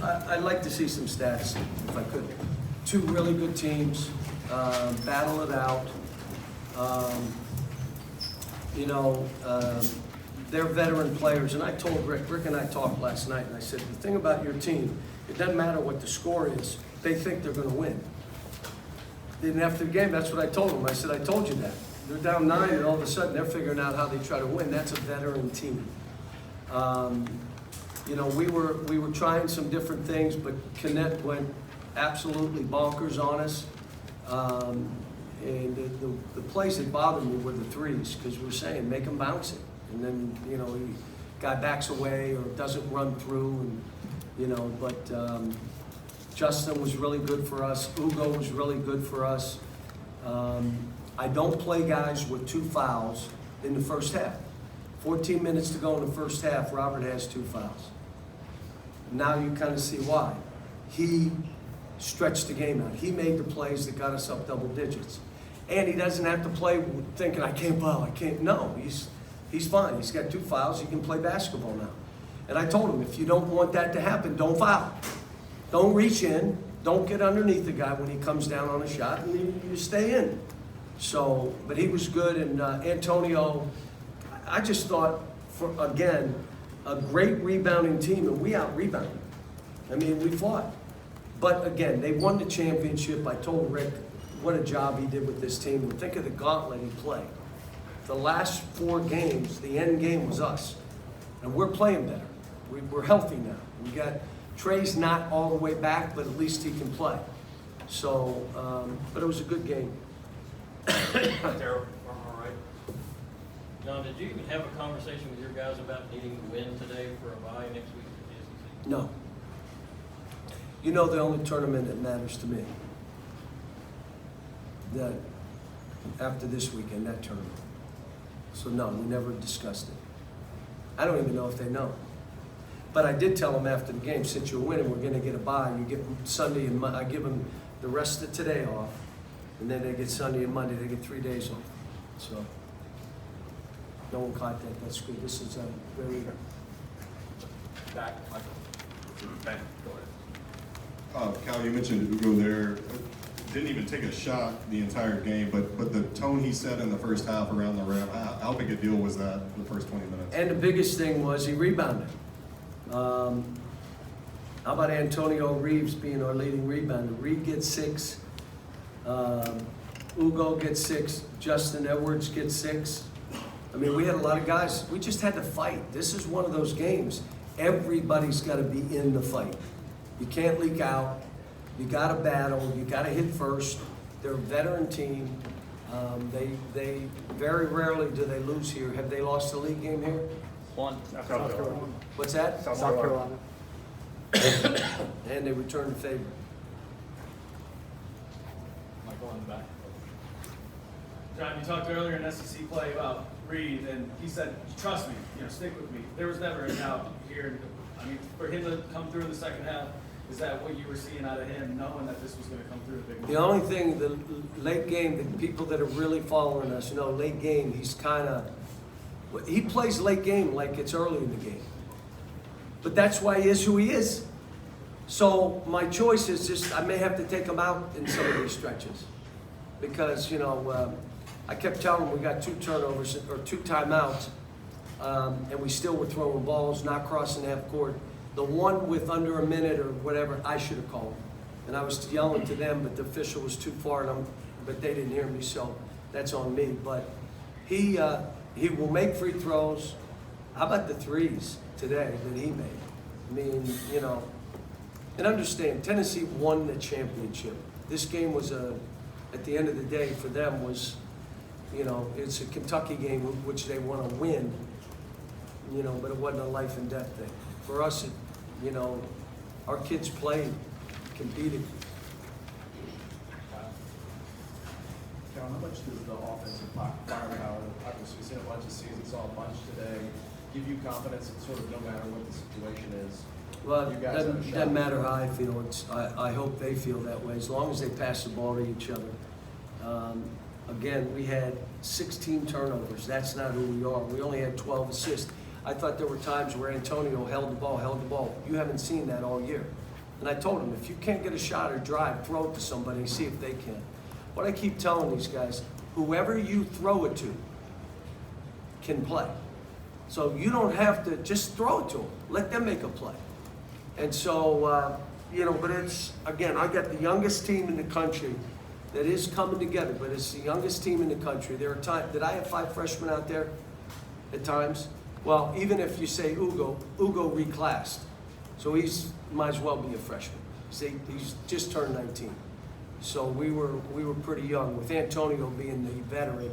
I'd like to see some stats, if I could. Two really good teams, battle it out. They're veteran players, and I told Rick and I talked last night, and I said, the thing about your team, it doesn't matter what the score is, they think they're gonna win. Then after the game, that's what I told them. I said, I told you that. They're down 9, and all of a sudden, they're figuring out how they try to win. That's a veteran team. We were trying some different things, but Connect went absolutely bonkers on us. And the plays that bothered me were the threes, because we're saying, make them bounce it. And then, guy backs away or doesn't run through, but Justin was really good for us. Ugo was really good for us. I don't play guys with 2 fouls in the first half. 14 minutes to go in the first half, Robert has 2 fouls. Now you kind of see why. He stretched the game out. He made the plays that got us up double digits. And he doesn't have to play thinking, I can't foul, I can't. No, he's fine. He's got 2 fouls. He can play basketball now. And I told him, if you don't want that to happen, don't foul. Don't reach in. Don't get underneath the guy when he comes down on a shot, and you stay in. So, but he was good. And Antonio, I just thought, again, a great rebounding team, and we out-rebounded. I mean, we fought. But again, they won the championship. I told Rick what a job he did with this team. And think of the gauntlet he played. The last 4 games, the end game was us. And we're playing better. We're healthy now. We got Trey's not all the way back, but at least he can play. So, but it was a good game. Terrible. All right. John, did you even have a conversation with your guys about needing to win today for a bye next week for the SEC? No. The only tournament that matters to me, that after this weekend, that tournament. So no, we never discussed it. I don't even know if they know. But I did tell them after the game, since you're winning, we're going to get a bye. You get Sunday and Monday. I give them the rest of today off, and then they get Sunday and Monday. They get 3 days off. So no one caught that. That's good. This is a very Back, Michael. Ben, go ahead. Cal, you mentioned Ugo there. Didn't even take a shot the entire game, but the tone he set in the first half around the rim, how big a deal was that the first 20 minutes? And the biggest thing was he rebounded. How about Antonio Reeves being our leading rebounder? Reed gets 6. Ugo gets 6. Justin Edwards gets 6. I mean, we had a lot of guys. We just had to fight. This is one of those games. Everybody's got to be in the fight. You can't leak out. You got to battle. You got to hit first. They're a veteran team. They very rarely do they lose here. Have they lost a league game here? One. South Carolina. What's that? South Carolina. And they return the favor. Michael in the back. John, you talked earlier in SEC play about Reed, and he said, trust me, stick with me. There was never a doubt here. I mean, for him to come through in the second half, is that what you were seeing out of him, knowing that this was going to come through the big The only thing, the late game, the people that are really following us, late game, he plays late game like it's early in the game. But that's why he is who he is. So my choice is just, I may have to take him out in some of these stretches. Because, I kept telling him we got 2 turnovers or 2 timeouts, and we still were throwing balls, not crossing half court. The one with under a minute or whatever, I should have called. And I was yelling to them, but the official was too far, but they didn't hear me, so that's on me. But he will make free throws. How about the threes today that he made? I mean, and understand, Tennessee won the championship. This game was at the end of the day for them was, it's a Kentucky game which they want to win, but it wasn't a life and death thing. For us, our kids played, competed. John, how much does the offensive firepower, obviously we've seen a bunch of seasons, saw a bunch today, give you confidence that sort of no matter what the situation is, Well, you it guys have a shot? doesn't matter how I feel. I hope they feel that way, as long as they pass the ball to each other. Again, we had 16 turnovers. That's not who we are. We only had 12 assists. I thought there were times where Antonio held the ball. You haven't seen that all year. And I told him, if you can't get a shot or drive, throw it to somebody and see if they can. What I keep telling these guys, whoever you throw it to can play. So you don't have to just throw it to them. Let them make a play. And so, but it's, again, I got the youngest team in the country that is coming together, but it's the youngest team in the country. There are times, did I have 5 freshmen out there at times? Well, even if you say Ugo reclassed. So he's, might as well be a freshman. See, he's just turned 19. So we were pretty young, with Antonio being the veteran,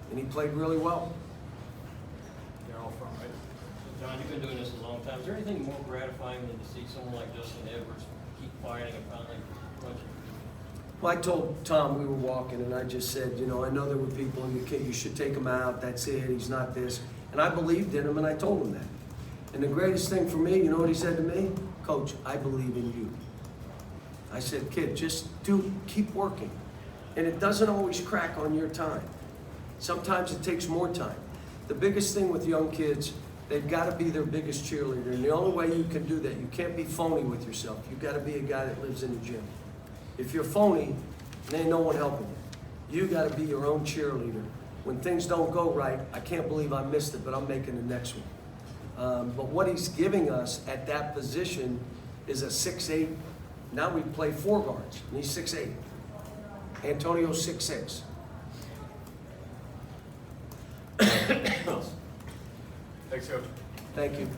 and he played really well. They're all from, right? John, you've been doing this a long time. Is there anything more gratifying than to see someone like Justin Edwards keep fighting and finally punching? Well, I told Tom we were walking, and I just said, I know there were people in the kid, you should take him out, that's it, he's not this. And I believed in him, and I told him that. And the greatest thing for me, you know what he said to me? Coach, I believe in you. I said, kid, just keep working. And it doesn't always crack on your time. Sometimes it takes more time. The biggest thing with young kids, they've got to be their biggest cheerleader. And the only way you can do that, you can't be phony with yourself. You've got to be a guy that lives in the gym. If you're phony, there ain't no one helping you. You got to be your own cheerleader. When things don't go right, I can't believe I missed it, but I'm making the next one. But what he's giving us at that position is a 6'8". Now we play 4 guards, and he's 6'8". Antonio's 6'6". Thanks, Coach. Thank you.